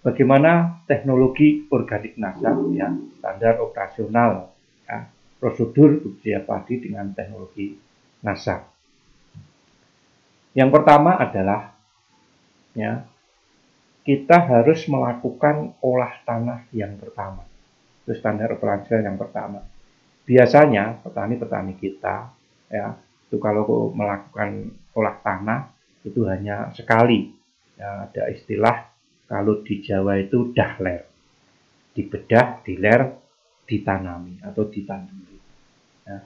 bagaimana teknologi organik NASA, ya, standar operasional, ya, prosedur budidaya padi dengan teknologi NASA. Yang pertama adalah, ya, kita harus melakukan olah tanah yang pertama. Itu standar operasional yang pertama. Biasanya petani-petani kita, ya, itu kalau melakukan olah tanah itu hanya sekali. Ya, ada istilah kalau di Jawa itu dahler, dibedah, diler, ditanami atau ditanami. Ya,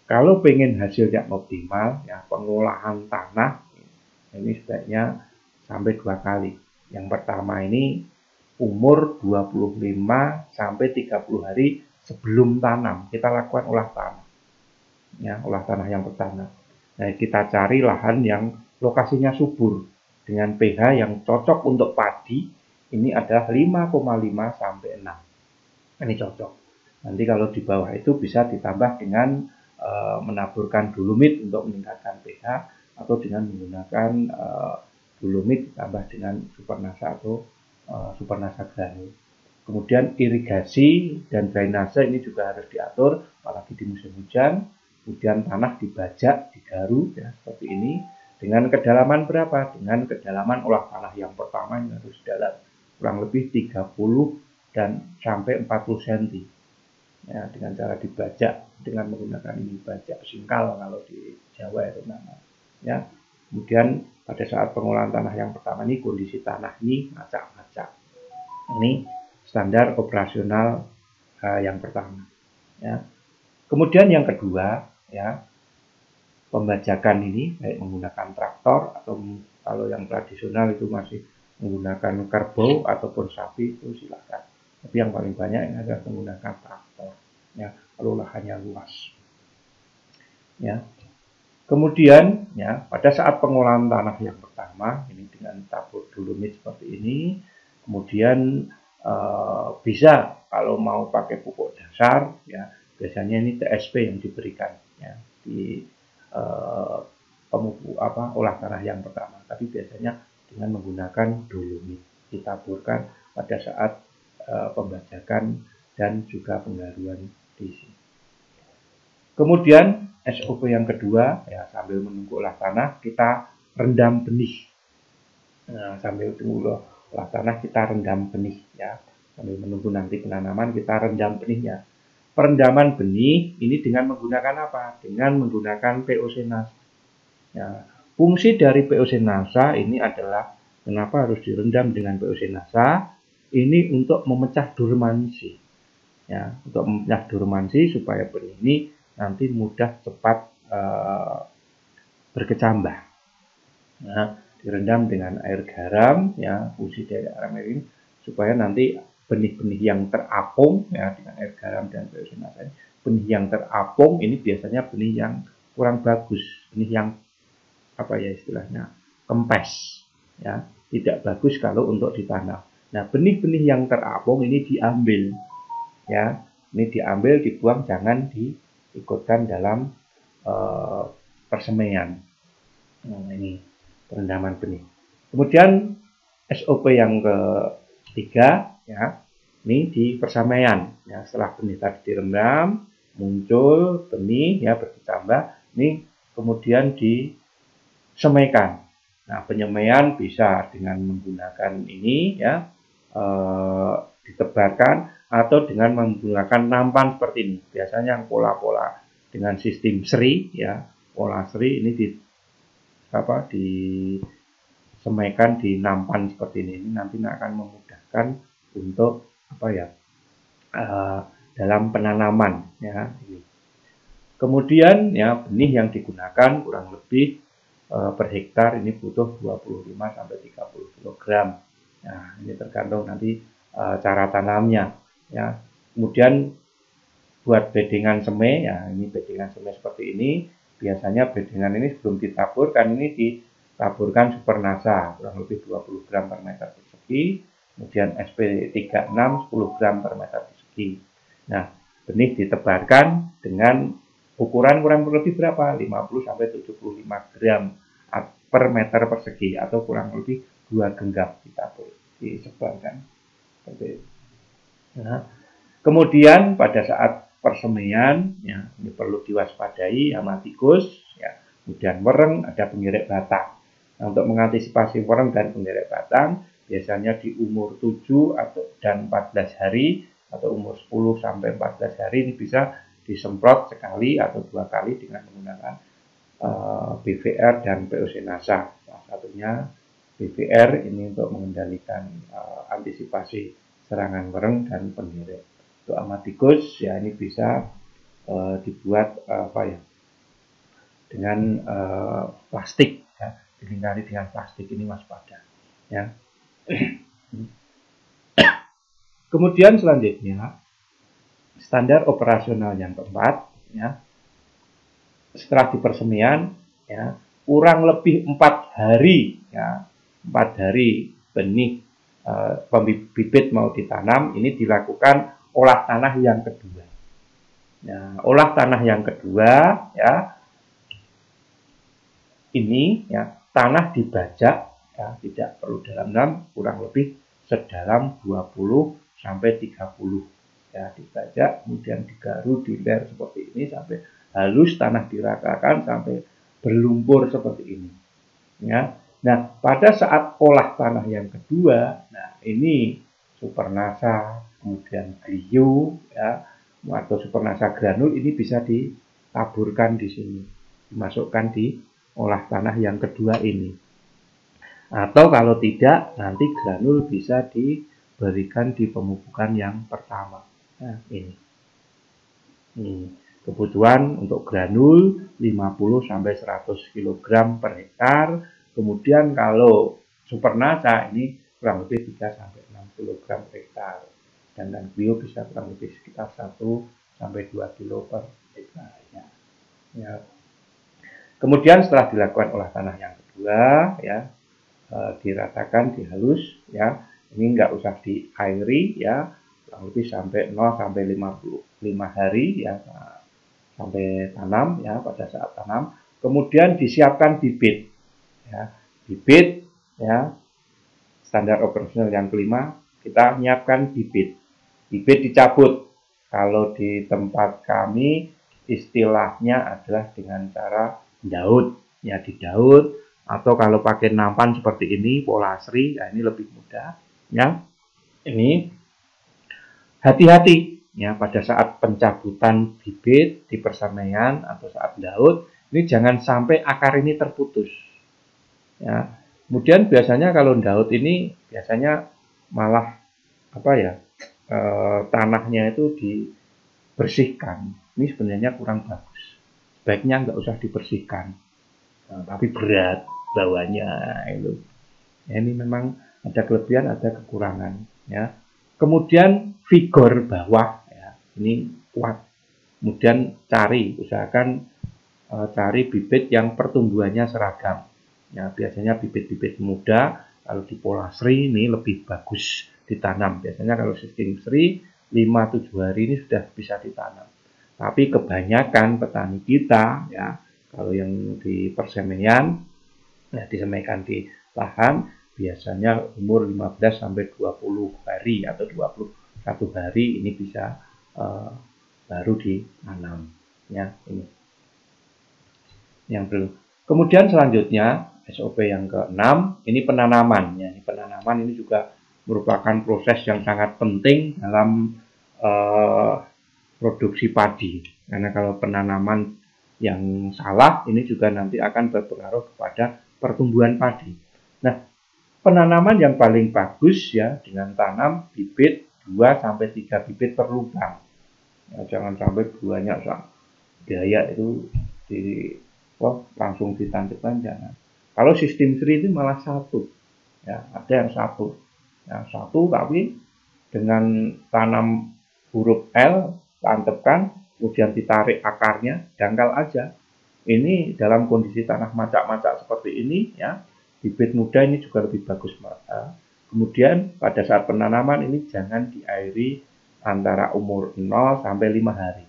kalau pengen hasil yang optimal, ya, pengolahan tanah ini sebaiknya sampai 2 kali. Yang pertama ini umur 25 sampai 30 hari sebelum tanam kita lakukan olah tanah. Ya, olah tanah yang pertama. Nah, kita cari lahan yang lokasinya subur dengan pH yang cocok untuk padi. Ini adalah 5,5 sampai 6. Ini cocok. Nanti kalau di bawah itu bisa ditambah dengan menaburkan dolomit untuk meningkatkan pH, atau dengan menggunakan dolomit ditambah dengan supernasa atau supernasa granul. Kemudian irigasi dan drainase ini juga harus diatur, apalagi di musim hujan. Kemudian tanah dibajak, digaru, ya, seperti ini. Dengan kedalaman berapa? Dengan kedalaman olah tanah yang pertama yang harus dalam kurang lebih 30 dan sampai 40 cm. Ya, dengan cara dibajak dengan menggunakan ini bajak singkal kalau di Jawa itu namanya. Ya. Kemudian pada saat pengolahan tanah yang pertama ini kondisi tanah ini macak-macak. Ini standar operasional yang pertama. Ya. Kemudian yang kedua, ya, pembajakan ini baik menggunakan traktor atau kalau yang tradisional itu masih menggunakan kerbau ataupun sapi, itu silakan. Tapi yang paling banyak ini adalah menggunakan traktor. Ya, kalau lahannya luas. Ya. Kemudian, ya, pada saat pengolahan tanah yang pertama ini dengan tabur dolomit seperti ini, kemudian bisa kalau mau pakai pupuk dasar, ya, biasanya ini TSP yang diberikan, ya, di olah tanah yang pertama. Tapi biasanya dengan menggunakan dolomit ditaburkan pada saat pembajakan dan juga penggaruan di sini. Kemudian SOP yang kedua, ya, sambil menunggu olah tanah kita rendam benih. Nah, sambil tunggu olah tanah kita rendam benih, ya. Sambil menunggu nanti penanaman kita rendam benihnya. Perendaman benih ini dengan menggunakan apa? Dengan menggunakan POC NASA. Ya, fungsi dari POC NASA ini adalah kenapa harus direndam dengan POC NASA? Ini untuk memecah dormansi. Ya, untuk memecah dormansi supaya benih ini nanti mudah cepat berkecambah. Nah, direndam dengan air garam, ya, fungsi dari air ini supaya nanti benih-benih yang terapung, ya, dengan air garam dan POC NASA, benih yang terapung ini biasanya benih yang kurang bagus, benih yang apa ya istilahnya kempes, ya, tidak bagus kalau untuk ditanam. Nah, benih-benih yang terapung ini diambil, ya, ini diambil, dibuang, jangan diikutkan dalam persemaian. Nah, ini perendaman benih. Kemudian SOP yang ketiga, ya, ini di persamaian. Ya, setelah benih tadi direndam, muncul benih, ya, bertambah. Ini kemudian disemaikan. Nah, penyemaian bisa dengan menggunakan ini, ya, ditebarkan atau dengan menggunakan nampan seperti ini. Biasanya yang pola-pola dengan sistem seri, ya, pola seri ini disemaikan di nampan seperti ini nanti akan memudahkan untuk apa ya dalam penanaman, ya. Kemudian, ya, benih yang digunakan kurang lebih per hektar ini butuh 25 sampai 30 kg. Nah, ini tergantung nanti cara tanamnya, ya. Kemudian buat bedengan semai, ya, ini bedengan semai seperti ini. Biasanya bedengan ini sebelum ditaburkan ini ditaburkan supernasa kurang lebih 20 gram per meter persegi, kemudian SP36 10 gram per meter persegi. Nah, benih ditebarkan dengan ukuran kurang lebih berapa? 50 sampai 75 gram per meter persegi atau kurang lebih 2 genggam ditabur. disebarkan. Seperti itu. Nah, kemudian pada saat persemaian, ya, ini perlu diwaspadai hama tikus, ya, kemudian wereng, ada pengerek batang. Nah, untuk mengantisipasi wereng dan pengerek batang, biasanya di umur 7 dan 14 hari, atau umur 10 sampai 14 hari ini bisa disemprot sekali atau 2 kali dengan menggunakan BVR dan POC-NASA. Salah satunya BVR ini untuk mengendalikan antisipasi serangan wereng dan pengerek. Untuk hama tikus ya ini bisa dibuat dengan plastik, ya, dilingkari dengan plastik, ini waspada, ya. Kemudian selanjutnya standar operasional yang keempat, ya, setelah dipersemian, ya, kurang lebih 4 hari, ya, 4 hari benih bibit mau ditanam, ini dilakukan olah tanah yang kedua. Nah, olah tanah yang kedua, ya, ini, ya, tanah dibajak, ya, tidak perlu dalam-dalam, kurang lebih sedalam 20 sampai 30, ya, dibajak, kemudian digaru, diler seperti ini sampai halus, tanah diratakan sampai berlumpur seperti ini, ya. Nah, pada saat olah tanah yang kedua, nah ini Supernasa, kemudian Glio, ya, atau Supernasa granul ini bisa ditaburkan di sini, dimasukkan di olah tanah yang kedua ini. Atau kalau tidak, nanti granul bisa diberikan di pemupukan yang pertama. Nah, ini. Kebutuhan untuk granul 50 sampai 100 kg per hektar. Kemudian kalau Supernasa ini kurang lebih 3 sampai 6 kg per hektar. Dan Glio bisa kurang lebih sekitar 1 sampai 2 kg per hektar. Ya. Kemudian setelah dilakukan olah tanah yang kedua, ya, diratakan, dihalus, ya, ini nggak usah diairi, ya, kurang lebih sampai 0 sampai 55 hari, ya, sampai tanam, ya, pada saat tanam. Kemudian disiapkan bibit, ya, bibit, ya, standar operasional yang kelima, kita menyiapkan bibit. Bibit dicabut. Kalau di tempat kami istilahnya adalah dengan cara daud, ya, didaud, atau kalau pakai nampan seperti ini, polasri, ya, ini lebih mudah, ya. Ini hati-hati, ya, pada saat pencabutan bibit di persemaian atau saat daud, ini jangan sampai akar ini terputus, ya. Kemudian biasanya kalau daud ini biasanya malah tanahnya itu dibersihkan. Ini sebenarnya kurang bagus. Sebaiknya nggak usah dibersihkan, tapi berat bawahnya itu. Ya, ini memang ada kelebihan, ada kekurangan, ya. Kemudian vigor bawah, ya, ini kuat. Kemudian usahakan cari bibit yang pertumbuhannya seragam. Ya, biasanya bibit-bibit muda kalau di polasri ini lebih bagus ditanam. Biasanya kalau sistem sri 5-7 hari ini sudah bisa ditanam. Tapi kebanyakan petani kita, ya, kalau yang di persemaian, ya, disemaikan di lahan, biasanya umur 15 sampai 20 hari atau 21 hari ini bisa baru ditanam, ya, ini. Yang belum. Kemudian selanjutnya SOP yang ke-6 ini penanaman, ya. Penanaman ini juga merupakan proses yang sangat penting dalam produksi padi. Karena kalau penanaman yang salah ini juga nanti akan berpengaruh kepada pertumbuhan padi. Nah, penanaman yang paling bagus, ya, dengan tanam bibit 2 sampai 3 bibit per lubang. Ya, jangan sampai banyak biaya itu langsung ditancapkan, jangan. Kalau sistem sri itu malah 1, ya, ada yang 1, ya, 1 tapi dengan tanam huruf L, tancapkan, kemudian ditarik akarnya, dangkal aja. Ini dalam kondisi tanah macak-macak seperti ini, ya, bibit muda ini juga lebih bagus. Kemudian pada saat penanaman ini jangan diairi antara umur 0 sampai 5 hari.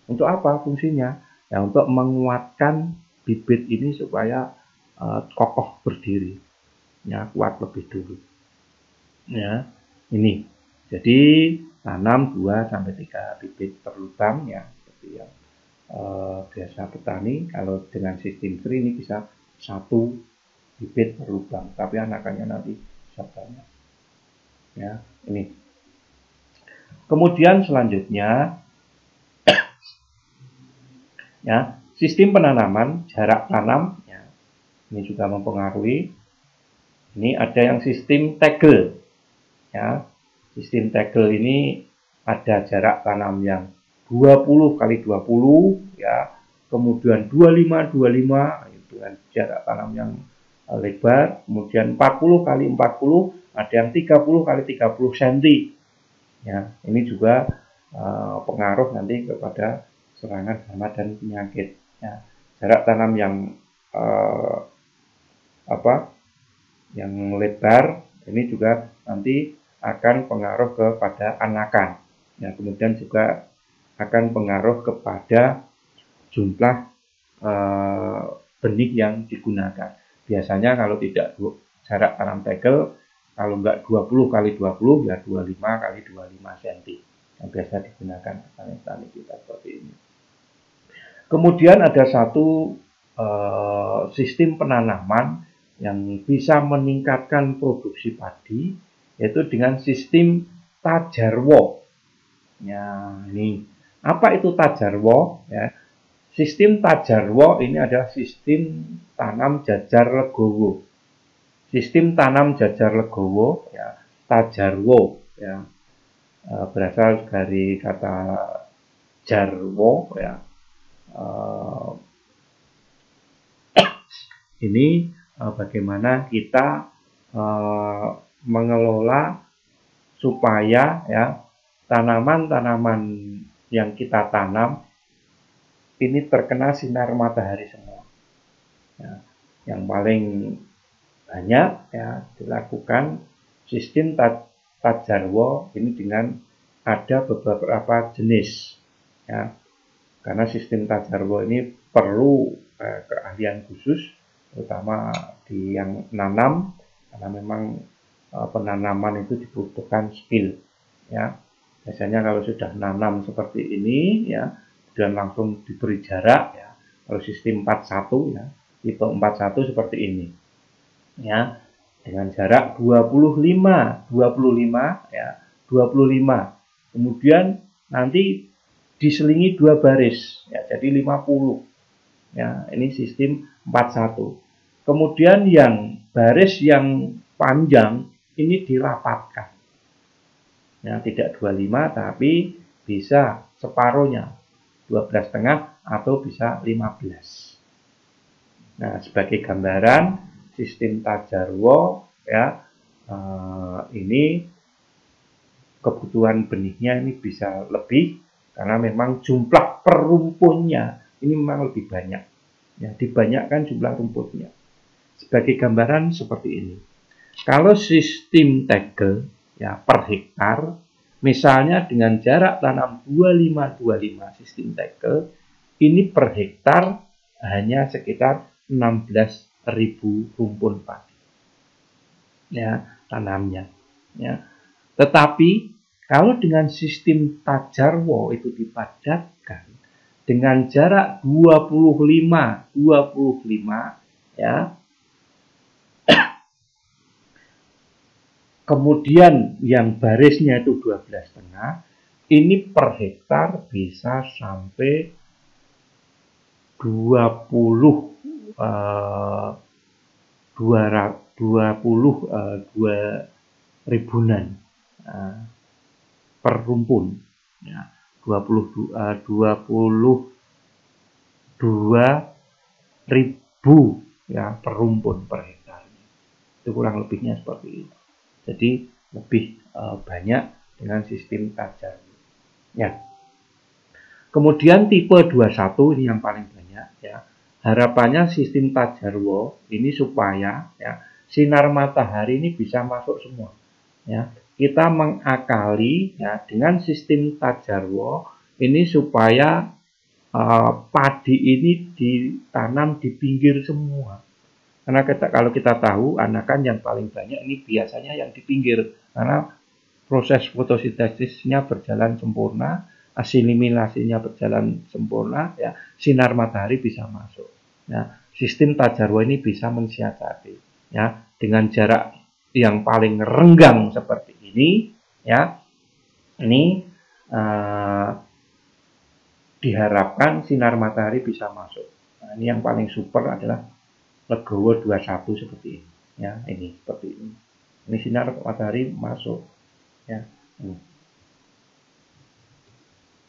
Untuk apa fungsinya? Ya, untuk menguatkan bibit ini supaya kokoh berdiri, ya, kuat lebih dulu. Ya, ini. Jadi tanam 2-3 bibit per lubang ya, seperti yang biasa petani. Kalau dengan sistem free ini bisa 1 bibit per lubang, tapi anakannya nanti bisa banyak. Ya, ini. Kemudian selanjutnya ya, sistem penanaman, jarak tanam ya, ini juga mempengaruhi. Ini ada yang sistem tegel ya. Sistem tegel ini ada jarak tanam yang 20 kali 20 ya, kemudian 25 itu kan jarak tanam yang lebar, kemudian 40 kali 40, ada yang 30 kali 30 cm. Ya, ini juga pengaruh nanti kepada serangan hama dan penyakit. Ya, jarak tanam yang yang lebar ini juga nanti akan pengaruh kepada anakan. Ya, kemudian juga akan pengaruh kepada jumlah benih yang digunakan. Biasanya kalau tidak jarak tanam tegel, kalau enggak 20 kali 20 ya 25 kali 25 cm yang biasa digunakan petani-petani kita seperti ini. Kemudian ada satu sistem penanaman yang bisa meningkatkan produksi padi, yaitu dengan sistem tajarwo. Ya, ini apa itu tajarwo? Ya, sistem tajarwo ini adalah sistem tanam jajar legowo. Sistem tanam jajar legowo, ya, tajarwo, ya, berasal dari kata jarwo, ya. Ini bagaimana kita mengelola supaya ya tanaman-tanaman yang kita tanam ini terkena sinar matahari semua. Ya, yang paling banyak ya dilakukan sistem tajarwo ini dengan ada beberapa jenis ya, karena sistem tajarwo ini perlu keahlian khusus, terutama di yang nanam, karena memang penanaman itu dibutuhkan skill ya. Biasanya kalau sudah nanam seperti ini ya, dan langsung diberi jarak ya, kalau sistem 41 ya, tipe 41 seperti ini ya, dengan jarak 25 ya, 25. Kemudian nanti diselingi 2 baris ya, jadi 50 ya. Ini sistem 41. Kemudian yang baris yang panjang ini dirapatkan ya, tidak 25 tapi bisa separuhnya 12,5 atau bisa 15. Nah, sebagai gambaran sistem tajarwo ya, ini kebutuhan benihnya ini bisa lebih karena memang jumlah per rumpunnya ini memang lebih banyak ya, dibanyakkan jumlah rumputnya. Sebagai gambaran seperti ini, kalau sistem tegel ya per hektar, misalnya dengan jarak tanam 25-25 sistem tegel, ini per hektar hanya sekitar 16.000 rumpun padi ya tanamnya ya. Tetapi kalau dengan sistem tajarwo itu dipadatkan dengan jarak 25 ya, kemudian yang barisnya itu 12,5, ini per hektar bisa sampai 20 ribuan per rumpun ya, 22.000 ya per rumpun per hektar. Itu kurang lebihnya seperti itu. Jadi lebih banyak dengan sistem tajar ya. Kemudian tipe 21 ini yang paling banyak ya. Harapannya sistem tajarwo ini supaya ya sinar matahari ini bisa masuk semua ya. Kita mengakali ya dengan sistem tajarwo ini supaya padi ini ditanam di pinggir semua. Karena kalau kita tahu anakan yang paling banyak ini biasanya yang di pinggir, karena proses fotosintesisnya berjalan sempurna, asimilasinya berjalan sempurna, ya, sinar matahari bisa masuk. Ya, sistem Tajarwa ini bisa mensiasati, ya, dengan jarak yang paling renggang seperti ini, ya, ini diharapkan sinar matahari bisa masuk. Nah, ini yang paling super adalah Legowo 21 seperti ini, ya, ini seperti ini. Ini sinar matahari masuk, ya.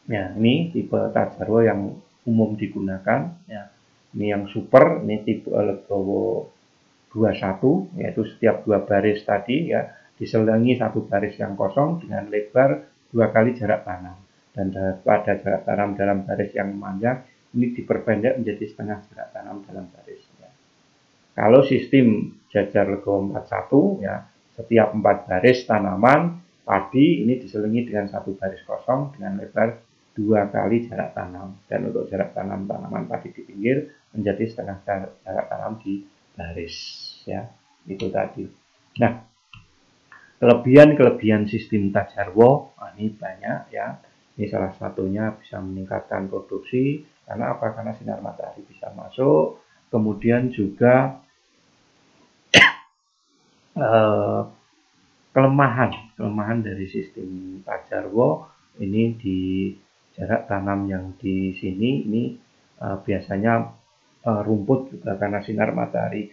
Ya, ini tipe Tajarwa yang umum digunakan, ya. Ini yang super, ini tipe Legowo 21, yaitu setiap 2 baris tadi, ya, diselingi 1 baris yang kosong dengan lebar 2 kali jarak tanam. Dan pada jarak tanam dalam baris yang panjang ini diperpendek menjadi setengah jarak tanam dalam baris. Ya. Kalau sistem jajar Legowo 41, ya, setiap 4 baris tanaman padi ini diselingi dengan 1 baris kosong dengan lebar 2 kali jarak tanam. Dan untuk jarak tanam tanaman padi di pinggir menjadi setengah jarak tanam di baris, ya, itu tadi. Nah, kelebihan sistem Tajarwa ini banyak, ya. Ini salah satunya bisa meningkatkan produksi karena apa? Karena sinar matahari bisa masuk. Kemudian juga kelemahan dari sistem Tajarwa ini di jarak tanam yang di sini ini biasanya rumput juga karena sinar matahari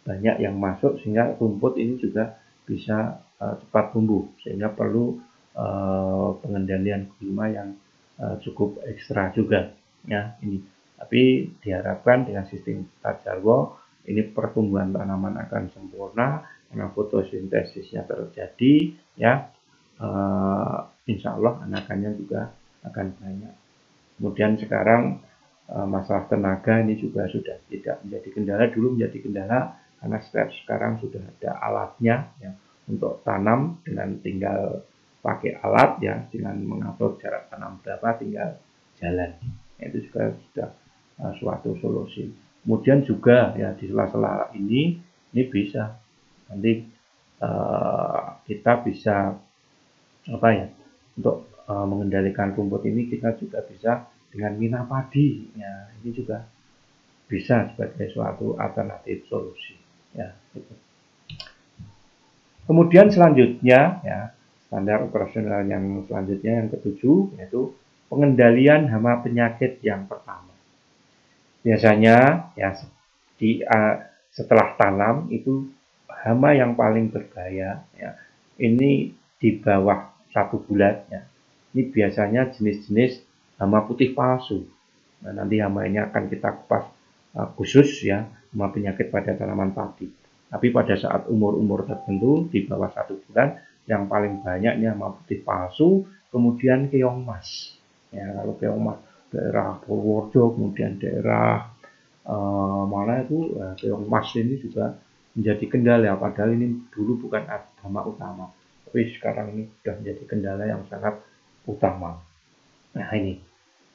banyak yang masuk sehingga rumput ini juga bisa cepat tumbuh, sehingga perlu pengendalian gulma yang cukup ekstra juga, ya, ini. Tapi diharapkan dengan sistem Tajarwa ini pertumbuhan tanaman akan sempurna karena fotosintesisnya terjadi, ya. Insya Allah anakannya juga akan banyak. Kemudian sekarang masalah tenaga ini juga sudah tidak menjadi kendala, dulu menjadi kendala karena sekarang sudah ada alatnya, ya, untuk tanam dengan tinggal pakai alat, ya, dengan mengatur jarak tanam berapa tinggal jalan. Itu juga sudah suatu solusi. Kemudian juga, ya, di sela-sela ini bisa nanti kita bisa apa, ya, untuk mengendalikan rumput ini kita juga bisa dengan mina padi, ya, ini juga bisa sebagai suatu alternatif solusi, ya, gitu. Kemudian selanjutnya, ya, standar operasional yang selanjutnya yang ketujuh yaitu pengendalian hama penyakit yang pertama. Biasanya, ya, setelah tanam itu hama yang paling berbahaya, ya, ini di bawah 1 bulan, ya. Ini biasanya jenis-jenis hama putih palsu. Nah, nanti hama ini akan kita kupas khusus, ya, hama penyakit pada tanaman padi. Tapi pada saat umur-umur tertentu di bawah 1 bulan yang paling banyak ini hama putih palsu, kemudian keong mas. Ya, kalau keong mas daerah Purworejo, kemudian daerah mana itu keong mas ini juga menjadi kendala, padahal ini dulu bukan hama utama, tapi sekarang ini sudah menjadi kendala yang sangat utama. Nah, ini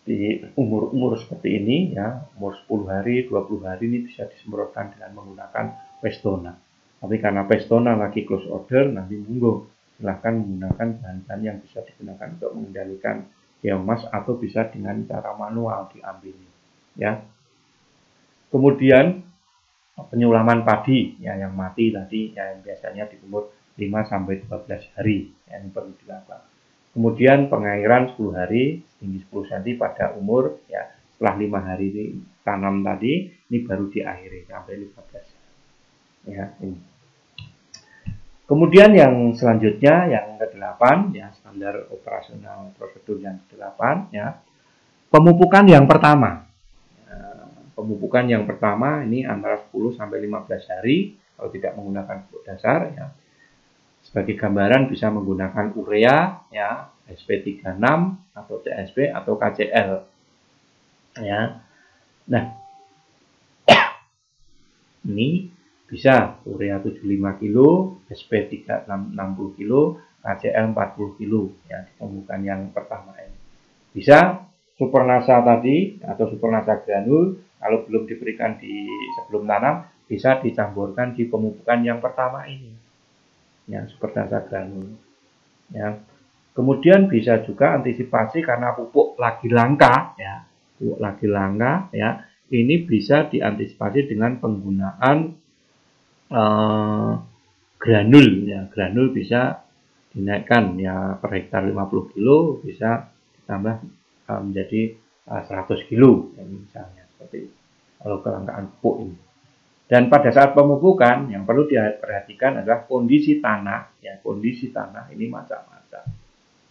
di umur-umur seperti ini, ya, umur 10 hari, 20 hari ini bisa disemprotkan dengan menggunakan Pestona. Tapi karena Pestona lagi close order, nanti monggo silahkan menggunakan bahan-bahan yang bisa digunakan untuk mengendalikan keong mas atau bisa dengan cara manual diambil, ya. Kemudian penyulaman padi, ya, yang mati tadi, ya, yang biasanya di umur 5 sampai 12 hari, ya, yang perlu dilakukan. Kemudian pengairan 10 hari setinggi 10 cm pada umur, ya, setelah 5 hari ini tanam tadi, ini baru diakhiri sampai 15 hari. Ya, ini. Kemudian yang selanjutnya yang ke-8, ya, standar operasional prosedur yang ke-8, ya, pemupukan yang pertama. Pemupukan yang pertama ini antara 10 sampai 15 hari kalau tidak menggunakan pupuk dasar, ya. Sebagai gambaran bisa menggunakan urea, ya, SP36 atau TSP atau KCL, ya. Nah, ini bisa urea 75 kg, SP60 kg, KCL 40 kg, ya, ditemukan yang pertama ini. Bisa supernasa tadi atau supernasa granul kalau belum diberikan di sebelum tanam bisa dicampurkan di pemupukan yang pertama ini. ya, superdansa granul. Ya. Kemudian bisa juga antisipasi karena pupuk lagi langka, ya, pupuk lagi langka, ya, ini bisa diantisipasi dengan penggunaan granul, ya, granul bisa dinaikkan, ya, per hektar 50 kilo bisa ditambah menjadi 100 kilo, ya, misalnya seperti kalau kelangkaan pupuk ini. Dan pada saat pemupukan yang perlu diperhatikan adalah kondisi tanah, ya, kondisi tanah ini macam-macam.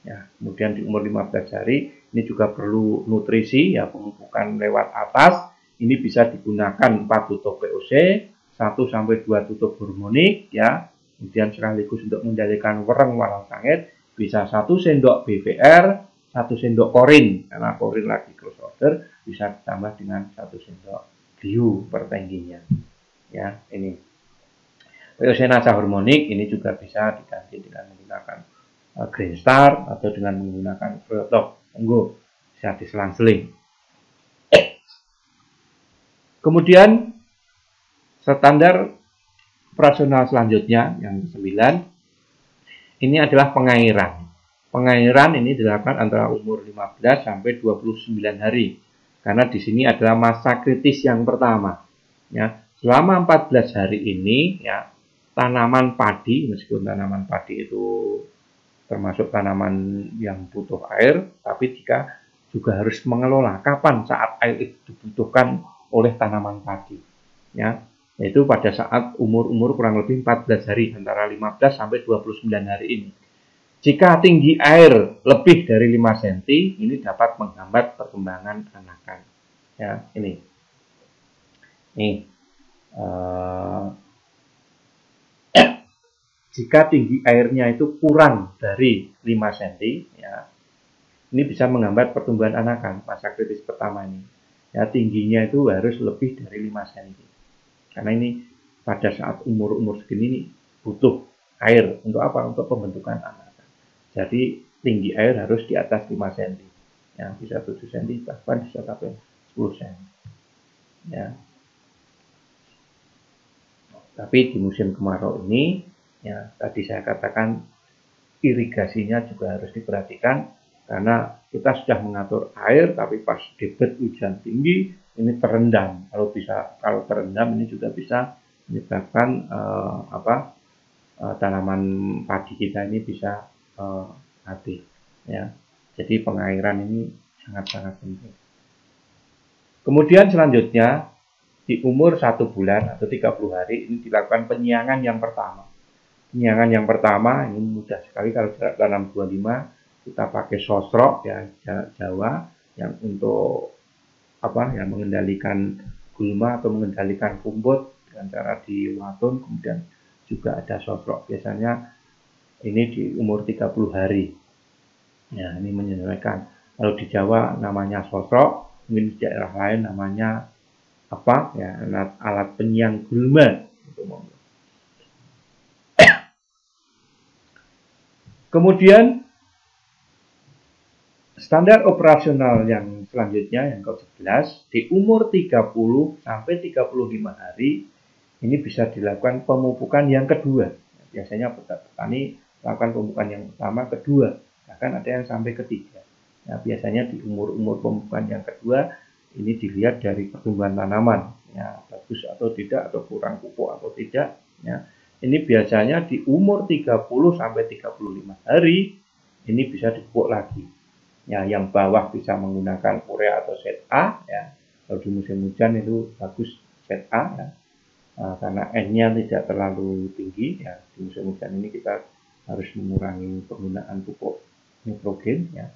Ya, kemudian di umur 15 hari ini juga perlu nutrisi, ya, pemupukan lewat atas. Ini bisa digunakan 4 tutup VOC, 1 sampai 2 tutup hormonik, ya. Kemudian sekaligus untuk mengendalikan wereng walau sangit bisa 1 sendok BVR, 1 sendok korin, karena korin lagi close order bisa ditambah dengan 1 sendok biu per tangkinya. Ya, ini Peocenasa hormonik ini juga bisa diganti dengan menggunakan Green Star atau dengan menggunakan Freotok. Tunggu, bisa diselang-seling. Kemudian standar operasional selanjutnya yang ke-9 ini adalah pengairan. Pengairan ini dilakukan antara umur 15 sampai 29 hari. Karena di sini adalah masa kritis yang pertama. Ya, selama 14 hari ini, ya, tanaman padi, meskipun tanaman padi itu termasuk tanaman yang butuh air, tapi jika juga harus mengelola kapan saat air itu dibutuhkan oleh tanaman padi, ya, yaitu pada saat umur kurang lebih 14 hari, antara 15 sampai 29 hari ini. Jika tinggi air lebih dari 5 cm, ini dapat menghambat perkembangan anakan. Ya, ini. Jika tinggi airnya itu kurang dari 5 cm, ya, ini bisa menghambat pertumbuhan anakan masa kritis pertama ini. Ya, tingginya itu harus lebih dari 5 cm. Karena ini pada saat umur segini ini butuh air untuk apa? Untuk pembentukan anakan. Jadi tinggi air harus di atas 5 cm. Ya, bisa 7 cm, bahkan bisa sampai 10 cm. Ya. Tapi di musim kemarau ini, ya, tadi saya katakan irigasinya juga harus diperhatikan karena kita sudah mengatur air, tapi pas debit hujan tinggi ini terendam. Kalau terendam ini juga bisa menyebabkan tanaman padi kita ini bisa mati. Ya, jadi pengairan ini sangat-sangat penting. Kemudian selanjutnya di umur 1 bulan atau 30 hari ini dilakukan penyiangan yang pertama. Penyiangan yang pertama ini mudah sekali kalau jarak tanam 25 kita pakai sosrok, ya, Jawa yang untuk yang mengendalikan gulma atau mengendalikan kumbut dengan cara diwatun, kemudian juga ada sosrok. Biasanya ini di umur 30 hari. Ya, ini menyesuaikan. Kalau di Jawa namanya sosrok, mungkin di daerah lain namanya ya, alat penyiang gulma. Kemudian standar operasional yang selanjutnya yang ke-11 di umur 30 sampai 35 hari ini bisa dilakukan pemupukan yang kedua. Biasanya petani lakukan pemupukan yang pertama, kedua, bahkan ada yang sampai ketiga. Nah, biasanya di umur pemupukan yang kedua ini dilihat dari pertumbuhan tanaman, ya, bagus atau tidak, atau kurang pupuk atau tidak, ya. Ini biasanya di umur 30 sampai 35 hari ini bisa dipupuk lagi. Ya, yang bawah bisa menggunakan urea atau ZA, ya. Kalau di musim hujan itu bagus ZA, ya. Karena N-nya tidak terlalu tinggi, ya. Di musim hujan ini kita harus mengurangi penggunaan pupuk nitrogen, ya.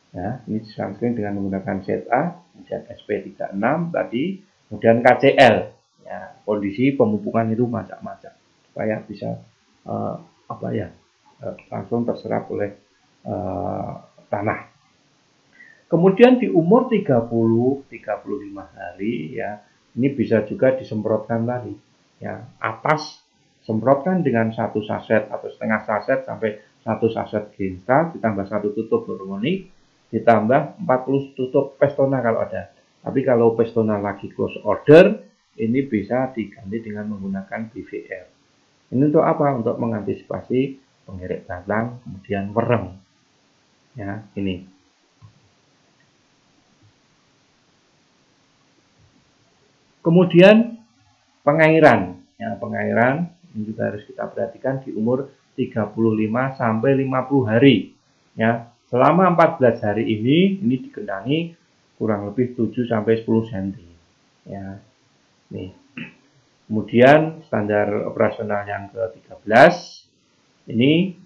Ya, ini disampaikan dengan menggunakan ZA, kemudian SP36 tadi, kemudian KCL. Ya, kondisi pemupukan itu macam-macam supaya bisa langsung terserap oleh tanah. Kemudian di umur 30-35 hari, ya, ini bisa juga disemprotkan tadi. Ya, atas semprotkan dengan 1 saset atau setengah saset sampai 1 saset Green Star ditambah 1 tutup hormonik, ditambah 40 tutup Pestona kalau ada. Tapi kalau Pestona lagi close order, ini bisa diganti dengan menggunakan BVR. Ini untuk apa? Untuk mengantisipasi pengerek batang, kemudian wereng. Ya, ini. Kemudian pengairan. Ya, pengairan ini juga harus kita perhatikan di umur 35 sampai 50 hari. Ya, selama 14 hari ini digenangi kurang lebih 7 sampai 10 cm. Ya. Nih. Kemudian standar operasional yang ke-13 ini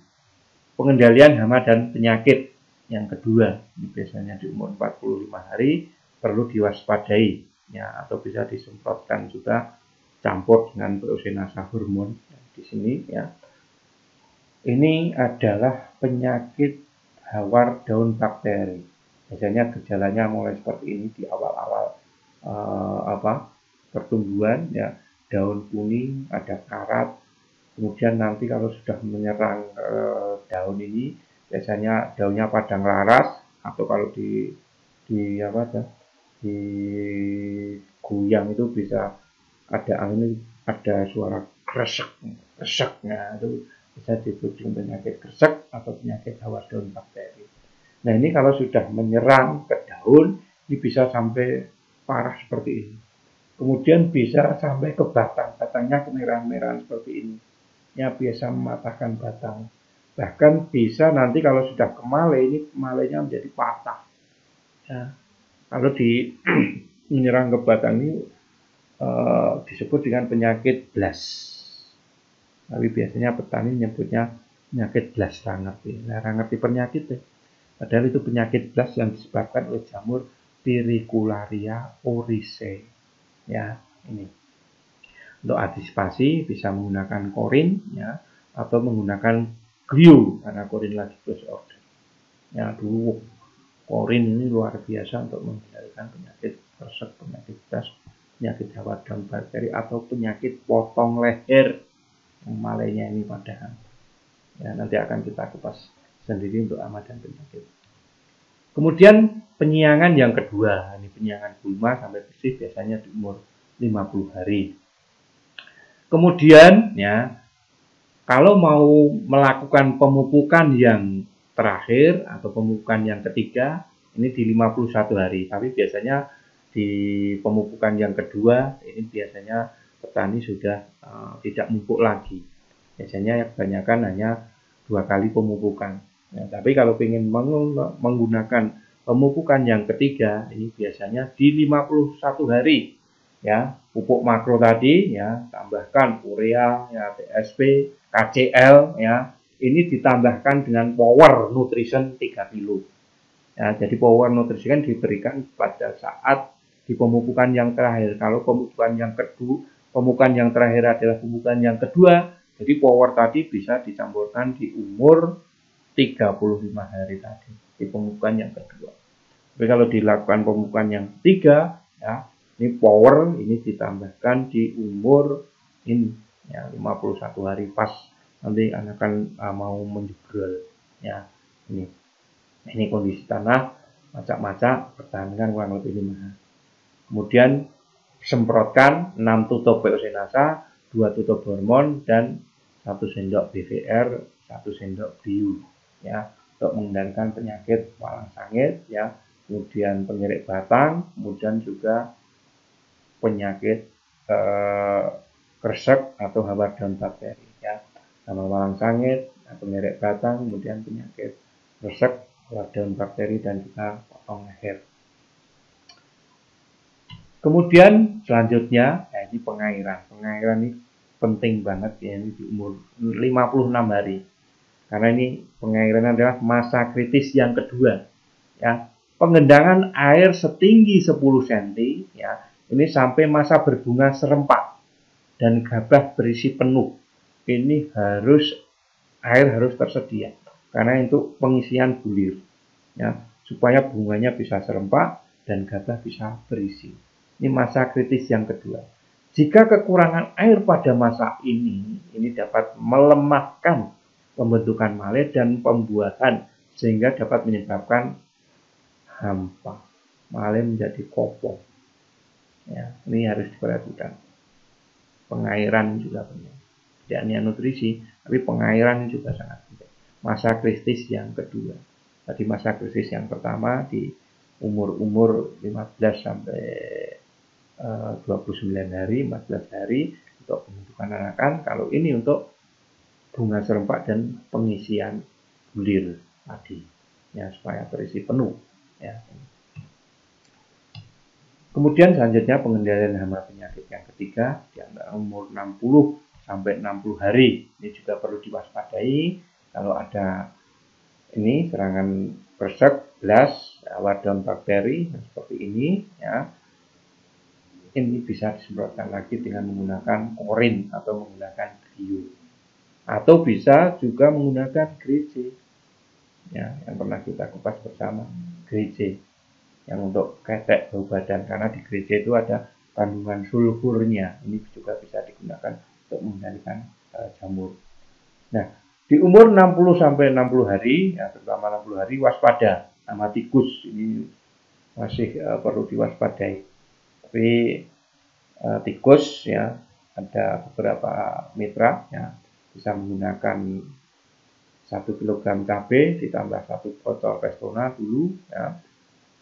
pengendalian hama dan penyakit yang kedua. Ini biasanya di umur 45 hari perlu diwaspadai ya, atau bisa disemprotkan juga campur dengan perosinasa hormon di sini ya. Ini adalah penyakit hawar daun bakteri. Biasanya gejalanya mulai seperti ini di awal-awal pertumbuhan ya, daun kuning, ada karat. Kemudian nanti kalau sudah menyerang daun ini, biasanya daunnya padang laras, atau kalau di guyang itu bisa ada angin, ada suara kresek kreseknya, itu bisa disebut penyakit kresek atau penyakit hawar daun bakteri. Nah, ini kalau sudah menyerang ke daun, ini bisa sampai parah seperti ini. Kemudian bisa sampai ke batang, batangnya kemerah-merahan seperti ini. Ya, biasa mematahkan batang. Bahkan bisa nanti kalau sudah kemale, ini kemalenya menjadi patah. Ya, kalau di menyerang ke batang ini disebut dengan penyakit blast. Tapi biasanya petani menyebutnya penyakit blast rangerti. Nah, rangerti penyakit ya. Padahal itu penyakit blast yang disebabkan oleh jamur Pyricularia oryzae. Ya, ini. Untuk antisipasi bisa menggunakan korin ya, atau menggunakan glue karena korin lagi close order. Ya, dulu korin ini luar biasa untuk mengendalikan penyakit kresek, penyakit blast, penyakit hawar daun bakteri, atau penyakit potong leher yang malainya ini padahal. Ya, nanti akan kita kupas sendiri untuk hama dan penyakit. Kemudian penyiangan yang kedua, ini penyiangan gulma sampai bersih biasanya di umur 50 hari. Kemudian ya, kalau mau melakukan pemupukan yang terakhir atau pemupukan yang ketiga, ini di 51 hari. Tapi biasanya di pemupukan yang kedua, ini biasanya petani sudah tidak mupuk lagi. Biasanya kebanyakan hanya 2 kali pemupukan. Ya, tapi kalau ingin menggunakan pemupukan yang ketiga, ini biasanya di 51 hari. Ya, pupuk makro tadi ya, tambahkan urea ya, TSP, KCL ya. Ini ditambahkan dengan power nutrition 3 kilo. Ya, jadi power nutrition diberikan pada saat di pemupukan yang terakhir. Kalau pemupukan yang kedua, pemupukan yang terakhir adalah pemupukan yang kedua, jadi power tadi bisa dicampurkan di umur 35 hari tadi di pemupukan yang kedua. Tapi kalau dilakukan pemupukan yang ketiga ya, ini power ini ditambahkan di umur ini ya 51 hari pas nanti akan mau menjebrol ya. Ini kondisi tanah macak-macak, pertahankan kurang lebih 5 hari. Kemudian semprotkan 6 tutup peosinasa, 2 tutup hormon, dan 1 sendok BVR, 1 sendok biu ya, untuk mengendalikan penyakit walang sangit ya, kemudian pengerek batang, kemudian juga penyakit kresek atau hawar daun bakteri ya, sama walang sangit, pengerek batang, kemudian penyakit kresek, hawar daun bakteri, dan juga potong leher. Kemudian selanjutnya ya, ini pengairan. Pengairan ini penting banget ya, ini di umur 56 hari. Karena ini pengairan adalah masa kritis yang kedua ya. Pengendangan air setinggi 10 cm ya, ini sampai masa berbunga serempak dan gabah berisi penuh. Ini air harus tersedia karena itu pengisian bulir ya, supaya bunganya bisa serempak dan gabah bisa berisi. Ini masa kritis yang kedua. Jika kekurangan air pada masa ini dapat melemahkan pembentukan male dan pembuahan sehingga dapat menyebabkan hampa. Male menjadi kopong. Ya, ini harus diperhatikan. Pengairan juga penting. tidak hanya nutrisi, tapi pengairan juga sangat penting. Masa kritis yang kedua. Tadi masa kritis yang pertama di umur 15 sampai 29 hari, 14 hari untuk pembentukan anakan. Kalau ini untuk bunga serempak dan pengisian bulir tadi, ya, supaya terisi penuh. Ya. Kemudian selanjutnya pengendalian hama penyakit yang ketiga di antara umur 60 sampai 60 hari. Ini juga perlu diwaspadai kalau ada ini serangan persek, blast, wadon bakteri seperti ini, ya. Ini bisa disemprotkan lagi dengan menggunakan korin atau menggunakan bio. Atau bisa juga menggunakan GC. Ya, yang pernah kita kupas bersama, GC. Yang untuk ketek bau badan, karena di gereja itu ada kandungan sulfurnya. Ini juga bisa digunakan untuk mengendalikan jamur. Nah, di umur 60 sampai 60 hari, ya, terutama 60 hari, waspada hama tikus. Ini masih perlu diwaspadai. Tapi tikus, ya, ada beberapa mitra, ya, bisa menggunakan 1 kg cabai ditambah 1 botol Restona dulu, ya,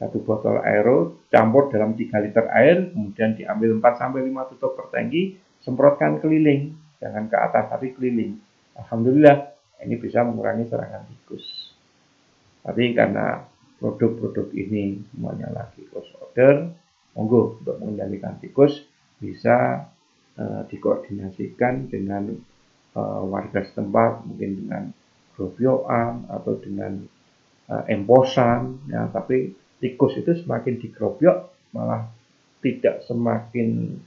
1 botol aero campur dalam 3 liter air, kemudian diambil 4-5 tutup per tangki, semprotkan keliling, jangan ke atas tapi keliling. Alhamdulillah ini bisa mengurangi serangan tikus. Tapi karena produk-produk ini semuanya lagi close order, monggo untuk mengendalikan tikus bisa dikoordinasikan dengan warga setempat, mungkin dengan Probioam atau dengan emposan, ya, tapi tikus itu semakin dikerobyok malah tidak semakin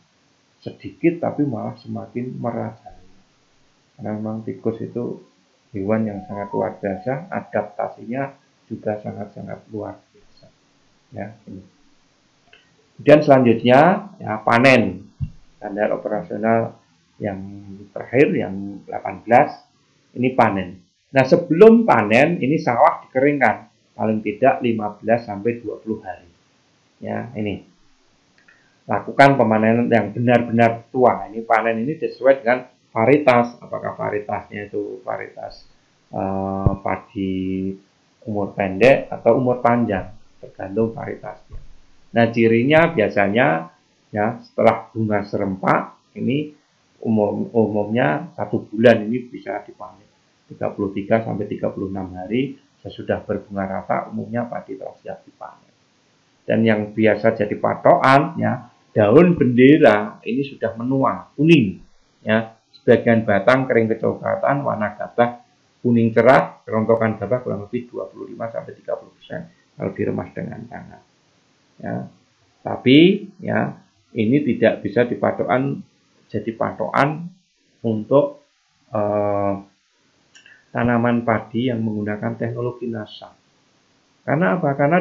sedikit, tapi malah semakin merajalela. Karena memang tikus itu hewan yang sangat luar biasa, adaptasinya juga sangat-sangat luar biasa. Ya, ini. Kemudian selanjutnya, ya, panen. Standar operasional yang terakhir, yang 18, ini panen. Nah, sebelum panen ini sawah dikeringkan paling tidak 15 sampai 20 hari. Ya, ini. Lakukan pemanenan yang benar-benar tua. Ini panen ini sesuai dengan varietas. Apakah varietasnya itu varietas padi umur pendek atau umur panjang, tergantung varietasnya. Nah, cirinya biasanya, ya, setelah bunga serempak ini umumnya 1 bulan ini bisa dipanen. 33 sampai 36 hari sesudah berbunga rata umumnya padi telah siap dipanen. Dan yang biasa jadi patokan, ya, daun bendera ini sudah menua kuning, ya, sebagian batang kering kecoklatan, warna gabah kuning cerah, kerontokan gabah kurang lebih 25 sampai 30% kalau diremas dengan tangan. Ya. Tapi, ya, ini tidak bisa jadi patokan untuk tanaman padi yang menggunakan teknologi NASA. Karena apa? Karena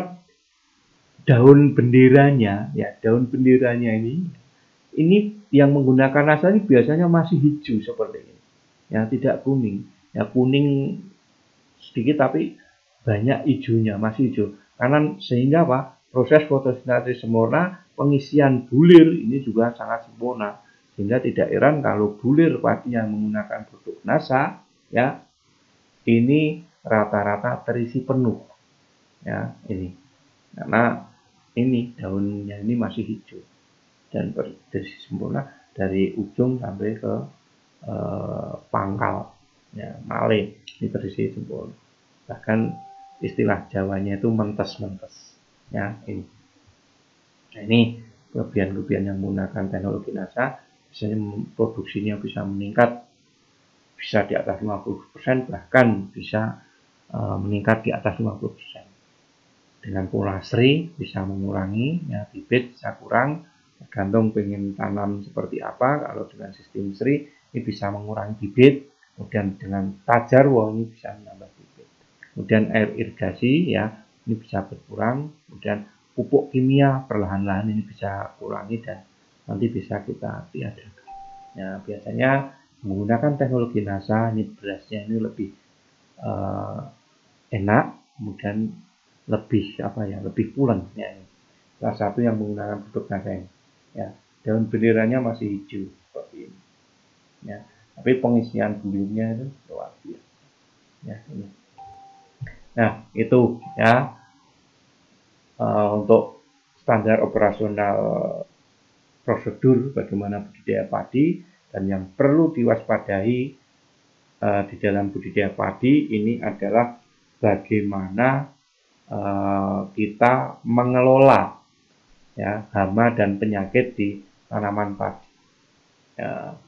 daun benderanya, ya, daun benderanya ini yang menggunakan NASA ini biasanya masih hijau seperti ini. Ya, tidak kuning. Ya, kuning sedikit tapi banyak hijaunya, masih hijau. Karena sehingga apa? Proses fotosintesis sempurna, pengisian bulir ini juga sangat sempurna. Sehingga tidak heran kalau bulir padi yang menggunakan produk NASA, ya, ini rata-rata terisi penuh, ya, ini karena ini daunnya ini masih hijau dan terisi sempurna dari ujung sampai ke pangkal, ya, male ini terisi sempurna. Bahkan istilah Jawanya itu mentes-mentes, ya, ini. Nah, ini kelebihan-kelebihan yang menggunakan teknologi NASA, biasanya produksinya bisa meningkat, bisa di atas 50%, bahkan bisa meningkat di atas 50%. Dengan pola seri bisa mengurangi, ya, bibit bisa kurang, tergantung pengen tanam seperti apa. Kalau dengan sistem seri ini bisa mengurangi bibit, kemudian dengan tajarwo ini bisa menambah bibit. Kemudian air irigasi, ya, ini bisa berkurang, kemudian pupuk kimia perlahan-lahan ini bisa kurangi dan nanti bisa kita tiadakan. Ya, biasanya menggunakan teknologi NASA ini berasnya ini lebih enak, kemudian lebih lebih pulen, ya. Salah satu yang menggunakan produk NASA ini, ya, daun benderanya masih hijau seperti ini, ya. Tapi pengisian gulirnya itu luar biasa. Ya, ini. Nah, itu ya untuk standar operasional prosedur bagaimana budidaya padi, dan yang perlu diwaspadai di dalam budidaya padi ini adalah bagaimana kita mengelola ya hama dan penyakit di tanaman padi. Ya,